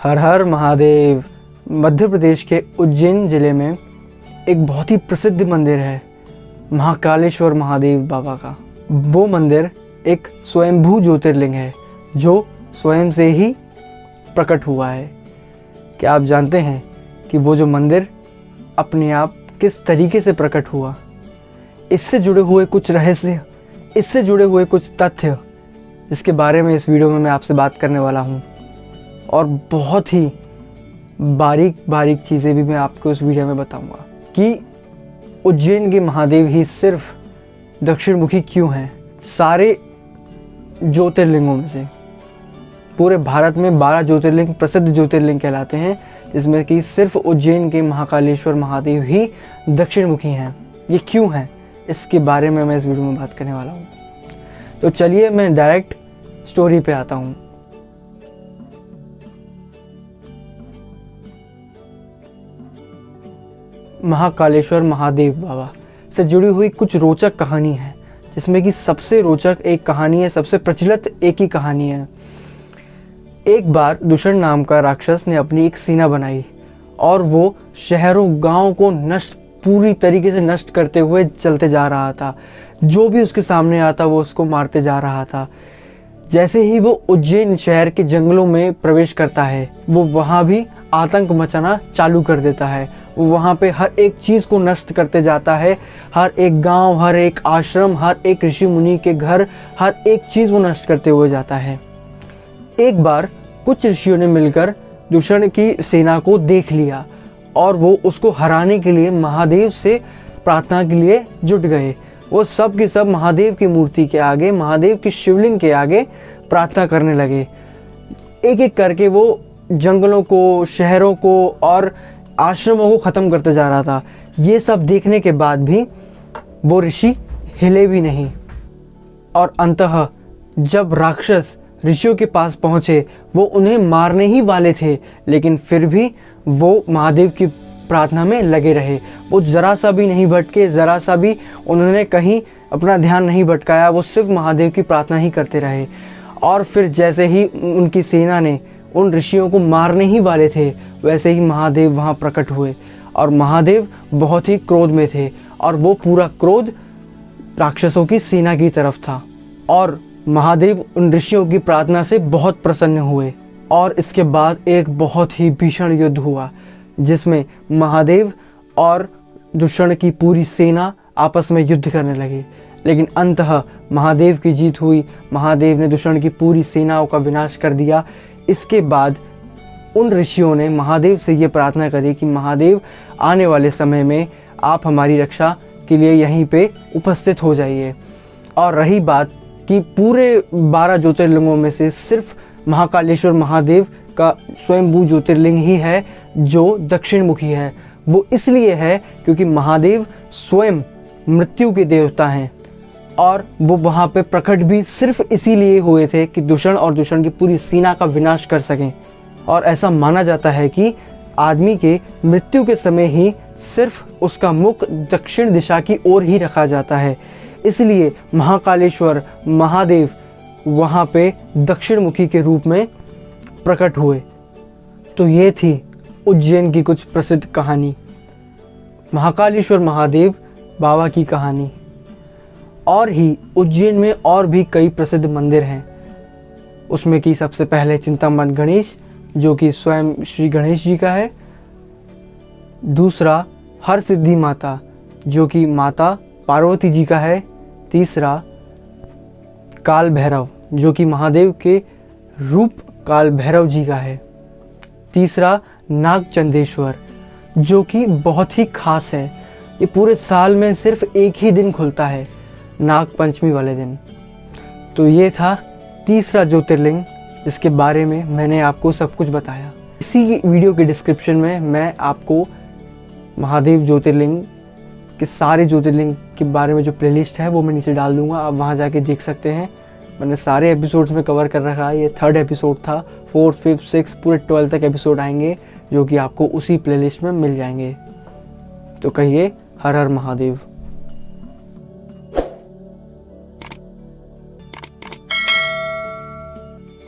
हर हर महादेव। मध्य प्रदेश के उज्जैन ज़िले में एक बहुत ही प्रसिद्ध मंदिर है महाकालेश्वर महादेव बाबा का। वो मंदिर एक स्वयंभू ज्योतिर्लिंग है जो स्वयं से ही प्रकट हुआ है। क्या आप जानते हैं कि वो जो मंदिर अपने आप किस तरीके से प्रकट हुआ? इससे जुड़े हुए कुछ रहस्य, इससे जुड़े हुए कुछ तथ्य, जिसके बारे में इस वीडियो में मैं आपसे बात करने वाला हूँ। और बहुत ही बारीक बारीक चीज़ें भी मैं आपको इस वीडियो में बताऊँगा कि उज्जैन के महादेव ही सिर्फ दक्षिणमुखी क्यों हैं। सारे ज्योतिर्लिंगों में से पूरे भारत में 12 ज्योतिर्लिंग प्रसिद्ध ज्योतिर्लिंग कहलाते हैं, जिसमें कि सिर्फ उज्जैन के महाकालेश्वर महादेव ही दक्षिणमुखी हैं। ये क्यों हैं, इसके बारे में मैं इस वीडियो में बात करने वाला हूँ। तो चलिए मैं डायरेक्ट स्टोरी पे आता हूँ। महाकालेश्वर महादेव बाबा से जुड़ी हुई कुछ रोचक कहानी है, जिसमें कि सबसे रोचक एक कहानी है, सबसे प्रचलित एक ही कहानी है। एक बार दूषण नाम का राक्षस ने अपनी एक सेना बनाई और वो शहरों गांवों को पूरी तरीके से नष्ट करते हुए चलते जा रहा था। जो भी उसके सामने आता वो उसको मारते जा रहा था। जैसे ही वो उज्जैन शहर के जंगलों में प्रवेश करता है, वो वहाँ भी आतंक मचाना चालू कर देता है। वो वहाँ पे हर एक चीज़ को नष्ट करते जाता है। हर एक गांव, हर एक आश्रम, हर एक ऋषि मुनि के घर, हर एक चीज़ वो नष्ट करते हुए जाता है। एक बार कुछ ऋषियों ने मिलकर दूषण की सेना को देख लिया और वो उसको हराने के लिए महादेव से प्रार्थना के लिए जुट गए। वो सब के सब महादेव की मूर्ति के आगे, महादेव की शिवलिंग के आगे प्रार्थना करने लगे। एक एक करके वो जंगलों को, शहरों को और आश्रमों को ख़त्म करते जा रहा था। ये सब देखने के बाद भी वो ऋषि हिले भी नहीं। और अंततः जब राक्षस ऋषियों के पास पहुँचे, वो उन्हें मारने ही वाले थे, लेकिन फिर भी वो महादेव की प्रार्थना में लगे रहे। वो ज़रा सा भी नहीं भटके, ज़रा सा भी उन्होंने कहीं अपना ध्यान नहीं भटकाया। वो सिर्फ महादेव की प्रार्थना ही करते रहे। और फिर जैसे ही उनकी सेना ने उन ऋषियों को मारने ही वाले थे, वैसे ही महादेव वहाँ प्रकट हुए। और महादेव बहुत ही क्रोध में थे और वो पूरा क्रोध राक्षसों की सेना की तरफ था। और महादेव उन ऋषियों की प्रार्थना से बहुत प्रसन्न हुए। और इसके बाद एक बहुत ही भीषण युद्ध हुआ, जिसमें महादेव और दूषण की पूरी सेना आपस में युद्ध करने लगी। लेकिन अंततः महादेव की जीत हुई। महादेव ने दूषण की पूरी सेनाओं का विनाश कर दिया। इसके बाद उन ऋषियों ने महादेव से ये प्रार्थना करी कि महादेव, आने वाले समय में आप हमारी रक्षा के लिए यहीं पे उपस्थित हो जाइए। और रही बात कि पूरे 12 ज्योतिर्लिंगों में से सिर्फ महाकालेश्वर महादेव का स्वयंभू ज्योतिर्लिंग ही है जो दक्षिणमुखी है। वो इसलिए है क्योंकि महादेव स्वयं मृत्यु के देवता हैं और वो वहाँ पे प्रकट भी सिर्फ इसीलिए हुए थे कि दूषण और दूषण की पूरी सेना का विनाश कर सकें। और ऐसा माना जाता है कि आदमी के मृत्यु के समय ही सिर्फ उसका मुख दक्षिण दिशा की ओर ही रखा जाता है। इसलिए महाकालेश्वर महादेव वहाँ पे दक्षिणमुखी के रूप में प्रकट हुए। तो ये थी उज्जैन की कुछ प्रसिद्ध कहानी, महाकालेश्वर महादेव बाबा की कहानी। और ही उज्जैन में और भी कई प्रसिद्ध मंदिर हैं। उसमें कि सबसे पहले चिंतामण गणेश, जो कि स्वयं श्री गणेश जी का है। दूसरा हर सिद्धि माता, जो कि माता पार्वती जी का है। तीसरा काल भैरव, जो कि महादेव के रूप काल भैरव जी का है। तीसरा नागचंदेश्वर, जो कि बहुत ही खास है। ये पूरे साल में सिर्फ एक ही दिन खुलता है, नाग पंचमी वाले दिन। तो ये था तीसरा ज्योतिर्लिंग, जिसके बारे में मैंने आपको सब कुछ बताया। इसी वीडियो के डिस्क्रिप्शन में मैं आपको महादेव ज्योतिर्लिंग के सारे ज्योतिर्लिंग के बारे में जो प्लेलिस्ट है वो मैं नीचे डाल दूंगा। आप वहाँ जाके देख सकते हैं। मैंने सारे एपिसोड्स में कवर कर रखा है। ये 3rd एपिसोड था। 4th, 5th, 6th पूरे 12 तक एपिसोड आएंगे, जो कि आपको उसी प्लेलिस्ट में मिल जाएंगे। तो कहिए हर हर महादेव।